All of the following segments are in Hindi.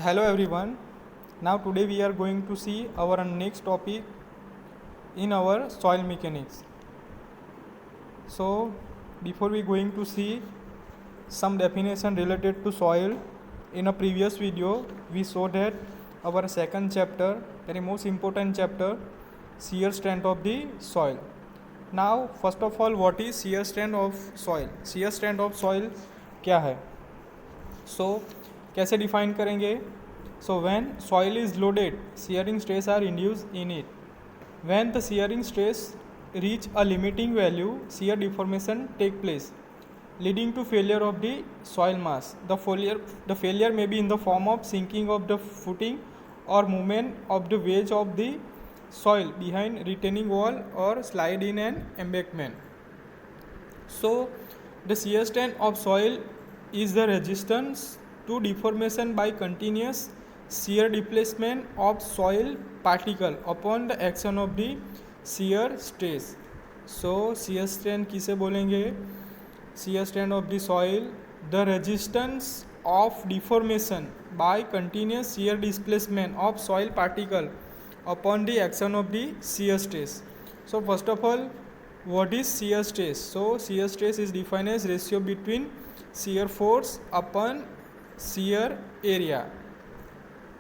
Hello everyone. Now today we are going to see our next topic in our soil mechanics. So before we going to see some definition related to soil, in a previous video we saw that our second chapter, very most important chapter, shear strength of the soil. Now first of all, what is shear strength of soil? shear strength of soil क्या है? So कैसे डिफाइन करेंगे? So when soil is loaded, shearing stress are induced in it. When the shearing stress reach a limiting value, shear deformation take place, leading to failure of the soil mass. The failure may be in the form of sinking of the footing or movement of the wedge of the soil behind retaining wall or slide in an embankment. So the shear strength of soil is the resistance to deformation by continuous shear displacement of soil particle upon the action of the shear stress. So shear strength किसे बोलेंगे? shear strength of the soil, the resistance of deformation by continuous shear displacement of soil particle upon the action of the shear stress. So first of all, what is shear stress? So shear stress is defined as ratio between shear force upon shear area.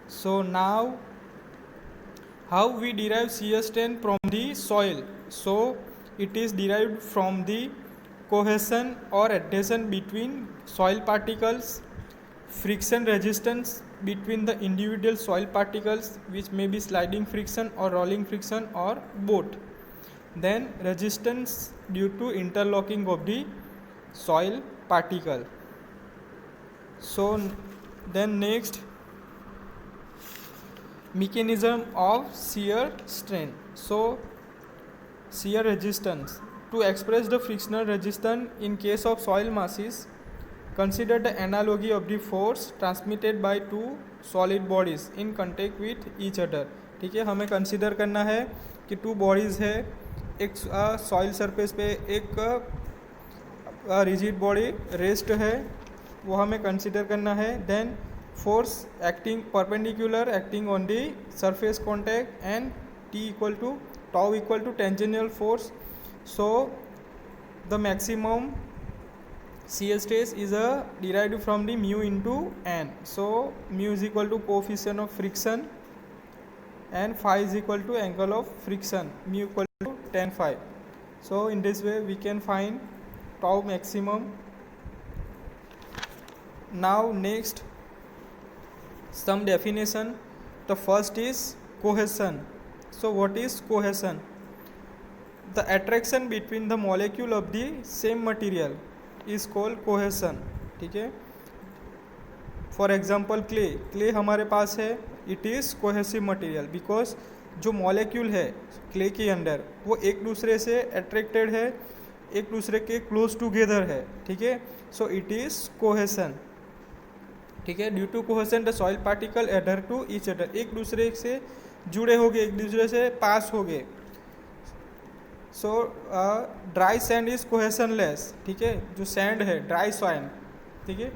So now how we derive shear strength from the soil? So it is derived from the cohesion or adhesion between soil particles, friction resistance between the individual soil particles, which may be sliding friction or rolling friction or both. Then resistance due to interlocking of the soil particle. So then next, mechanism of shear strength. So shear resistance. To express the frictional resistance in case of soil masses, consider the analogy of the force transmitted by two solid bodies in contact with each other. ठीक है, हमें कंसिडर करना है कि टू बॉडीज़ है, एक सॉइल सरफेस पे एक रिजिड बॉडी रेस्ट है, वो हमें कंसिडर करना है. Then force acting perpendicular acting on the surface contact and tau equal to tangential force. So the maximum shear stress is derived from the mu into n. So mu is equal to coefficient of friction and phi is equal to angle of friction, mu equal to tan phi. So in this way we can find tau maximum. Now next, some definition. The first is cohesion. So what is cohesion? The attraction between the molecule of the same material is called cohesion. ठीक है, फॉर एग्जाम्पल क्ले हमारे पास है, it is cohesive material because जो मॉलिक्यूल है क्ले के अंदर वो एक दूसरे से अट्रैक्टेड है, एक दूसरे के क्लोज टूगेदर है. ठीक है, सो इट इज़ कोहेसन. ठीक है, due to cohesion the soil particle adhere to each other, एक दूसरे से जुड़े हो गए, एक दूसरे से पास हो गए. So dry sand is cohesionless. ठीक है, जो सैंड है ड्राई सॉइल, ठीक है,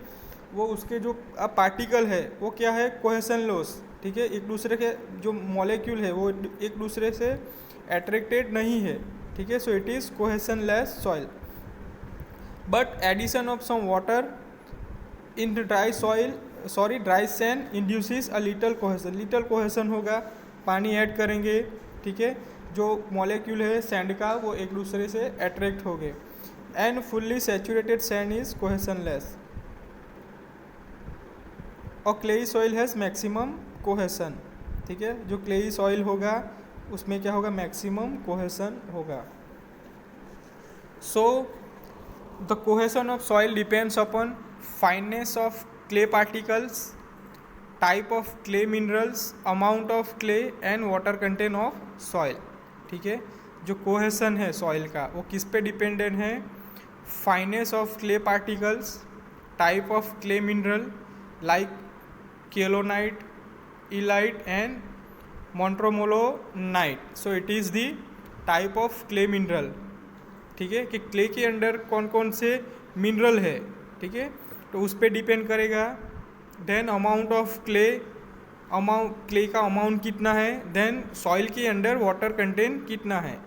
वो उसके जो पार्टिकल है वो क्या है, कोहेसन लॉस. ठीक है, एक दूसरे के जो मॉलिक्यूल है वो एक दूसरे से अट्रैक्टेड नहीं है. ठीक है, so it is cohesionless soil. But addition of some water in the dry sand induces a little cohesion. Little cohesion होगा, पानी ऐड करेंगे. ठीक है, जो मॉलिक्यूल है सैंड का वो एक दूसरे से अट्रैक्ट हो गए. And fully saturated sand is cohesionless. और clayey soil has maximum cohesion. ठीक है, जो क्लेई सॉइल होगा उसमें क्या होगा, मैक्सिमम कोहेसन होगा. So the cohesion of soil depends upon fineness of clay particles, type of clay minerals, amount of clay and water content of soil. ठीक है, जो कोहेसन है सॉइल का वो किस पे डिपेंडेंट है, fineness of clay particles, type of clay mineral like kaolinite, illite and montmorillonite. So it is the type of clay mineral. ठीक है, कि क्ले के अंदर कौन कौन से मिनरल है. ठीक है, तो उस पर डिपेंड करेगा. Then amount of clay amount, clay का अमाउंट कितना है, देन सॉइल के अंडर वाटर कंटेंट कितना है.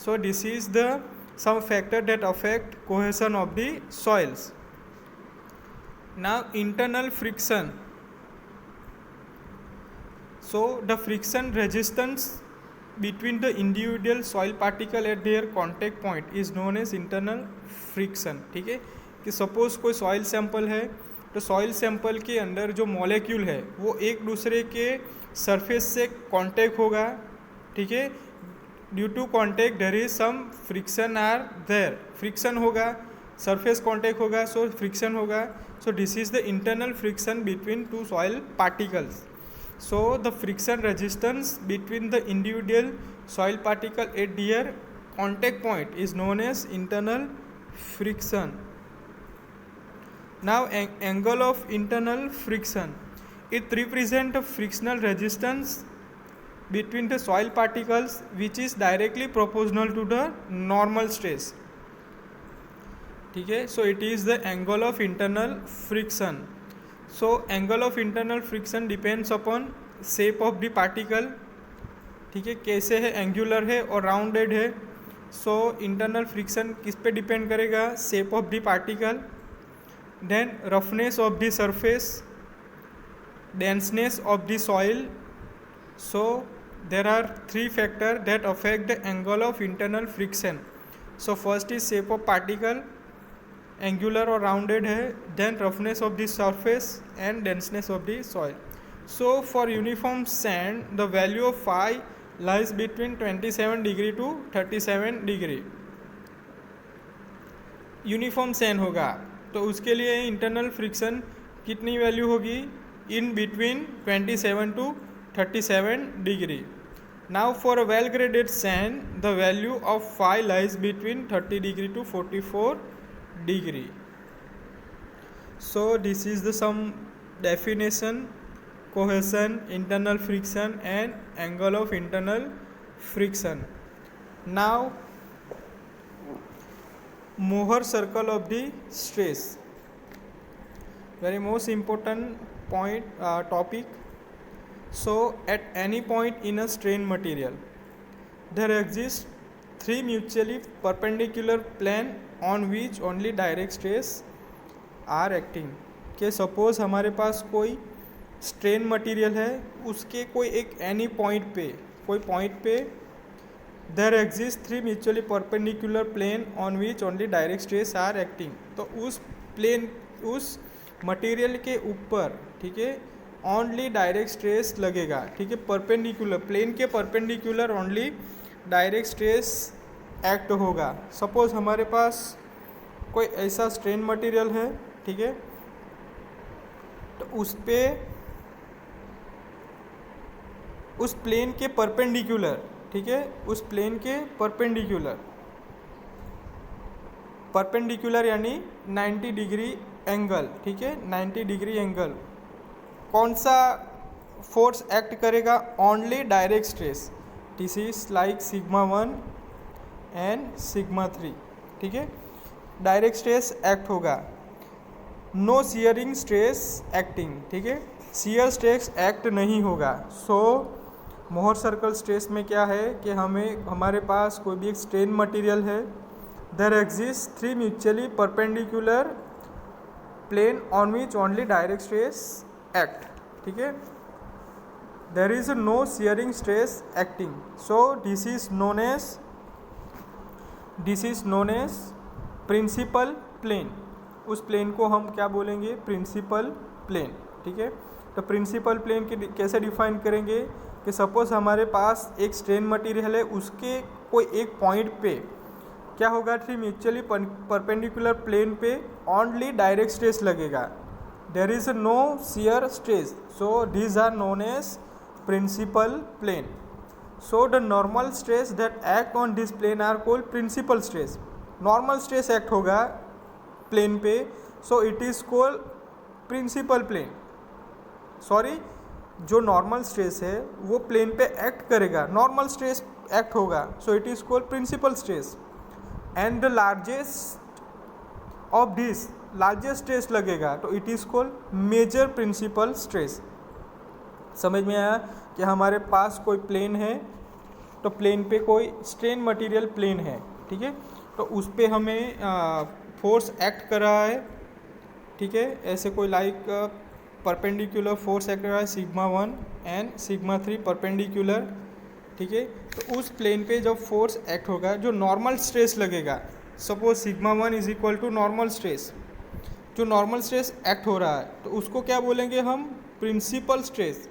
So this is the some factor that affect cohesion of the soils. Now internal friction. So the friction resistance between the individual soil particle at their contact point is known as internal friction. ठीक है, कि सपोज कोई सॉइल सैंपल है, तो सॉइल सैंपल के अंदर जो मॉलिक्यूल है वो एक दूसरे के सरफेस से कांटेक्ट होगा. ठीक है, due to contact there is some friction are there. Friction होगा, सरफेस कांटेक्ट होगा, सो फ्रिक्शन होगा. So this is the internal friction between two soil particles. So the friction resistance between the individual soil particle at their contact point is known as internal friction. Now angle of internal friction, it represents the frictional resistance between the soil particles which is directly proportional to the normal stress. ठीक है, so it is the angle of internal friction. So angle of internal friction depends upon shape of the particle. ठीक है, कैसे है, एंगुलर है और राउंडेड है. सो इंटरनल फ्रिक्शन किस पे डिपेंड करेगा, shape of the particle, then roughness of the surface, denseness of the soil. So there are 3 factor that affect the angle of internal friction. So first is shape of particle, angular और राउंडेड है, then roughness of the surface and denseness of the soil. So for uniform sand, the value of phi lies between 27 degree to 37 degree. Uniform sand होगा तो उसके लिए इंटरनल फ्रिक्शन कितनी वैल्यू होगी, in between 27 to 37 degree. Now for a well graded sand the value of phi lies between 30 degree to 44 degree. So this is the some definition, cohesion, internal friction and angle of internal friction. Now Mohr circle of the stress, very most important point, topic. So at any point in a strain material there exists 3 mutually perpendicular plane on which only direct stress are acting. के सपोज हमारे पास कोई स्ट्रेन मटेरियल है, उसके कोई एक एनी पॉइंट पे, कोई पॉइंट पे there exist 3 mutually perpendicular plane on which only direct stress are acting. तो उस प्लेन, उस मटेरियल के ऊपर, ठीक है, ओनली डायरेक्ट स्ट्रेस लगेगा. ठीक है, परपेंडिकुलर प्लेन के perpendicular only direct stress act होगा. सपोज हमारे पास कोई ऐसा स्ट्रेन मटेरियल है, ठीक है, तो उस पे, उस प्लेन के परपेंडिकुलर, ठीक है, उस प्लेन के परपेंडिकुलर यानी 90 डिग्री एंगल. ठीक है, 90 डिग्री एंगल कौन सा फोर्स एक्ट करेगा, only direct stress. This is like sigma 1 and sigma 3. ठीक है, डायरेक्ट स्ट्रेस एक्ट होगा, नो शियरिंग स्ट्रेस एक्टिंग. ठीक है, शियर स्ट्रेस एक्ट नहीं होगा. सो मोहर सर्कल स्ट्रेस में क्या है कि हमारे पास कोई भी एक स्ट्रेन मटेरियल है, there exist 3 mutually perpendicular plane on which only direct stress act. ठीक है, there is no shearing stress acting. So this is known as principal plane. उस प्लेन को हम क्या बोलेंगे, प्रिंसिपल प्लेन. ठीक है, तो प्रिंसिपल प्लेन की कैसे डिफाइन करेंगे कि सपोज हमारे पास एक स्ट्रेन मटेरियल है, उसके कोई एक पॉइंट पे क्या होगा, 3 म्यूचुअली परपेंडिकुलर प्लेन पे ओनली डायरेक्ट स्ट्रेस लगेगा, there is no shear stress. So these are known as principal plane. So the normal stress that act on this plane are called principal stress. Normal stress act होगा प्लेन पे, so it is called principal plane. Sorry, जो नॉर्मल स्ट्रेस है वो प्लेन पे एक्ट करेगा, नॉर्मल स्ट्रेस एक्ट होगा, so it is called principal stress. And the largest of this, largest stress लगेगा तो it is called major principal stress. समझ में आया कि हमारे पास कोई प्लेन है, तो प्लेन पे कोई स्ट्रेन मटेरियल प्लेन है, ठीक है, तो उस पे हमें फोर्स एक्ट कर रहा है, ठीक है, ऐसे कोई लाइक परपेंडिकुलर फोर्स एक्ट कर रहा है सिग्मा 1 एंड सिग्मा 3 परपेंडिकुलर, ठीक है। तो उस प्लेन पे जब फोर्स एक्ट होगा, जो नॉर्मल स्ट्रेस लगेगा, suppose sigma 1 is equal to normal stress, जो नॉर्मल स्ट्रेस एक्ट हो रहा है तो उसको क्या बोलेंगे हम, प्रिंसिपल स्ट्रेस।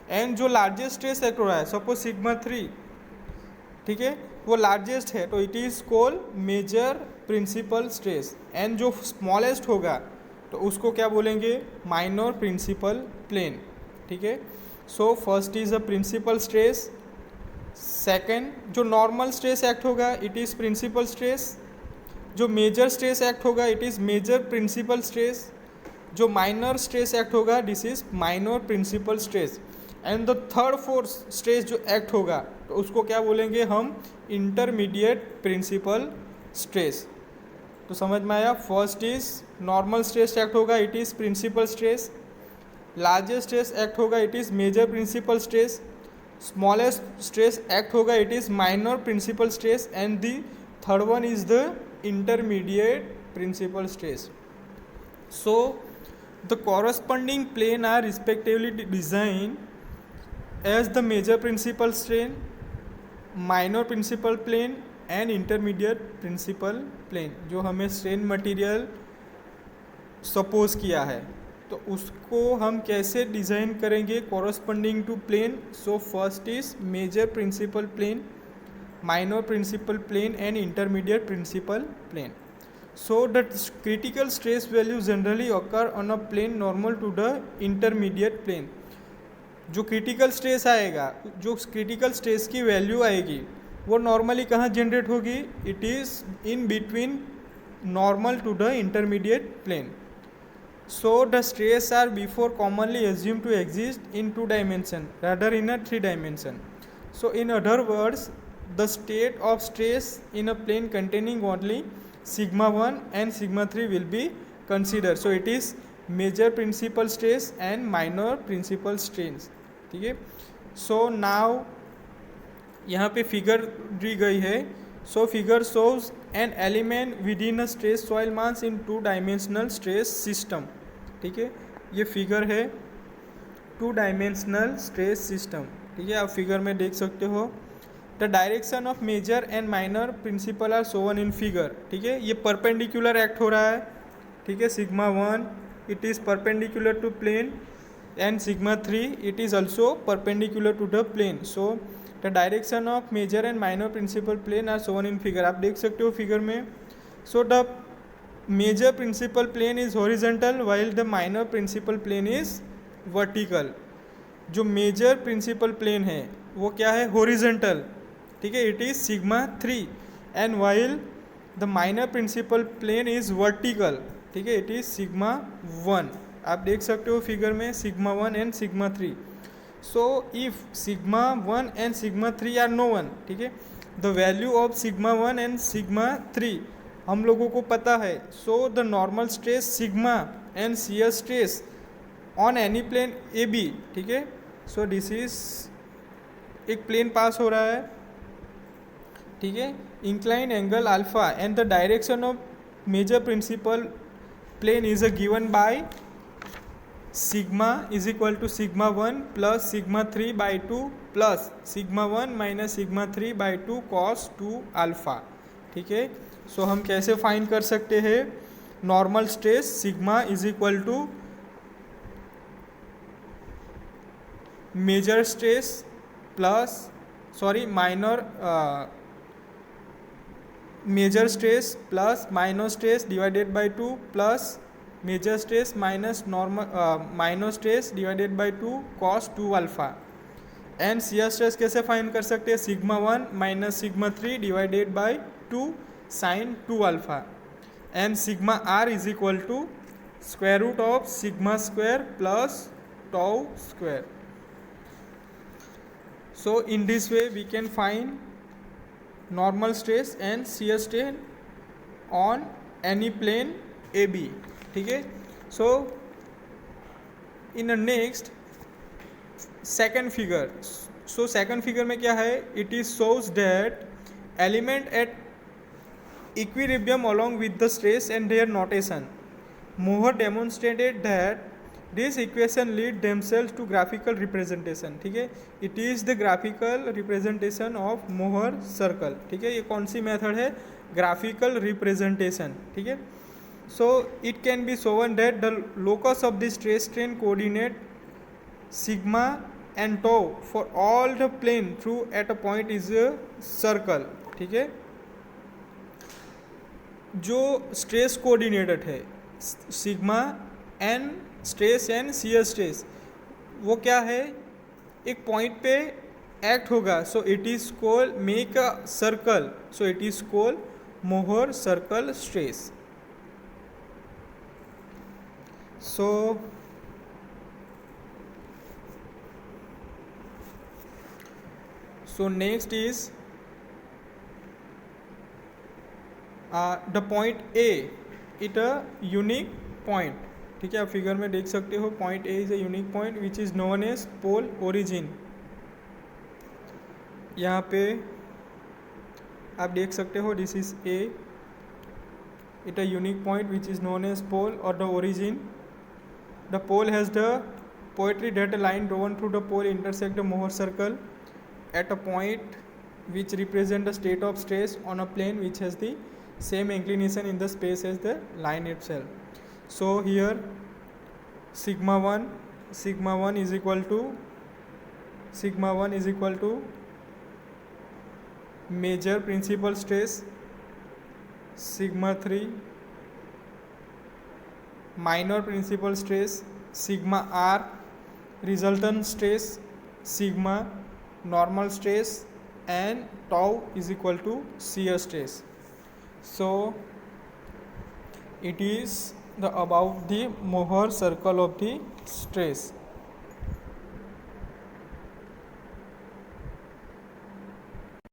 एंड जो लार्जेस्ट स्ट्रेस एक्ट हो रहा है, सपोज सिग्मा 3, ठीक है, वो लार्जेस्ट है, तो it is called major principal stress. And जो स्मॉलेस्ट होगा तो उसको क्या बोलेंगे, माइनर प्रिंसिपल प्लेन, ठीक है। So first is a principal stress, second जो नॉर्मल स्ट्रेस एक्ट होगा इट इज़ प्रिंसिपल स्ट्रेस, जो मेजर स्ट्रेस एक्ट होगा it is major principal stress, जो माइनर स्ट्रेस एक्ट होगा this is minor principal stress. And the third force stress जो एक्ट होगा तो उसको क्या बोलेंगे हम, इंटरमीडिएट प्रिंसिपल स्ट्रेस। तो समझ में आया, first is normal stress act होगा it is principal stress, largest stress act होगा it is major principal stress, smallest stress act होगा it is minor principal stress, and the third one is the intermediate principal stress. So the corresponding plane are respectively designed as the major principal strain, minor principal plane and intermediate principal plane। जो हमें strain material सपोज किया है तो उसको हम कैसे डिज़ाइन करेंगे corresponding to plane। So first is major principal plane, minor principal plane and intermediate principal plane. So the critical stress value generally occur on a plane normal to the intermediate plane। जो क्रिटिकल स्ट्रेस आएगा, जो क्रिटिकल स्ट्रेस की वैल्यू आएगी वो नॉर्मली कहाँ जनरेट होगी, it is in between normal to the intermediate plane. So the stress are before commonly assumed to exist in 2 dimension rather in a 3 dimension। So in other words the state of stress in a plane containing only sigma 1 and sigma 3 will be considered। So it is major principal stress and minor principal strains, ठीक है। So now यहाँ पे फिगर दी गई है। So figure shows an element within a stress soil mass in 2 dimensional stress system, ठीक है, ये फिगर है 2 dimensional stress system, ठीक है, आप फिगर में देख सकते हो। The direction of major and minor principal are shown in figure, ठीक है, ये परपेंडिकुलर एक्ट हो रहा है, ठीक है, sigma 1 it is perpendicular to plane and sigma 3 it is also perpendicular to the plane. So the direction of major and minor principal plane are shown in figure, आप देख सकते हो फिगर में। So the major principal plane is horizontal while the minor principal plane is vertical. जो मेजर प्रिंसिपल प्लेन है वो क्या है, हॉरिजॉन्टल, ठीक है, it is sigma 3 and while the minor principal plane is vertical, ठीक है, इट इज सिग्मा 1। आप देख सकते हो फिगर में sigma 1 and sigma 3। So if sigma 1 and sigma 3 are known, ठीक है, the value of sigma 1 and sigma 3 हम लोगों को पता है। So the normal stress sigma and shear stress on any plane A B, ठीक है। सो दिस इज एक प्लेन पास हो रहा है, ठीक है, incline angle alpha and the direction of major principal plane is given by sigma is equal to sigma 1 plus sigma 3 by 2 plus sigma 1 minus sigma 3 by 2 cos 2 alpha, ठीक है। सो हम कैसे फाइंड कर सकते हैं, normal stress sigma is equal to major stress plus minor major stress plus minor stress divided by 2 plus major stress minus minor stress divided by 2 cos 2 alpha. And shear stress कैसे फाइंड कर सकते हैं, sigma 1 minus sigma 3 divided by 2 sine 2 alpha. And sigma R is equal to square root of sigma square plus tau square. So in this way we can find normal stress and shear strain on any plane AB, ठीक है। So in next second figure. So second figure में क्या है, it is shows that element at equilibrium along with the stress and their notation. Mohr demonstrated that these equation lead themselves to graphical representation. ठीक है, it is the graphical representation of Mohr circle. ठीक है, ये कौन सी मेथड है, graphical representation. ठीक है, so it can be shown that the locus of the stress strain coordinate sigma and tau for all the plane through at a point is a circle. ठीक है, जो स्ट्रेस कोऑर्डिनेटेड है sigma N stress and shear stress, वो क्या है, एक पॉइंट पे एक्ट होगा. So it is call make a circle. So it is call Mohr circle stress. So next is the point A it a unique point. ठीक है, आप फिगर में देख सकते हो point A is a unique point which is known as pole origin. यहाँ पे आप देख सकते हो this is a, it a unique point which is known as pole or the origin. The pole has the poetry that a line drawn through the pole intersect the Mohr circle at a point which represent the state of stress on a plane which has the same inclination in the space as the line itself. So here sigma 1 is equal to major principal stress, sigma 3 minor principal stress, sigma r resultant stress, sigma normal stress, and tau is equal to shear stress. So it is the about the Mohr circle of the stress.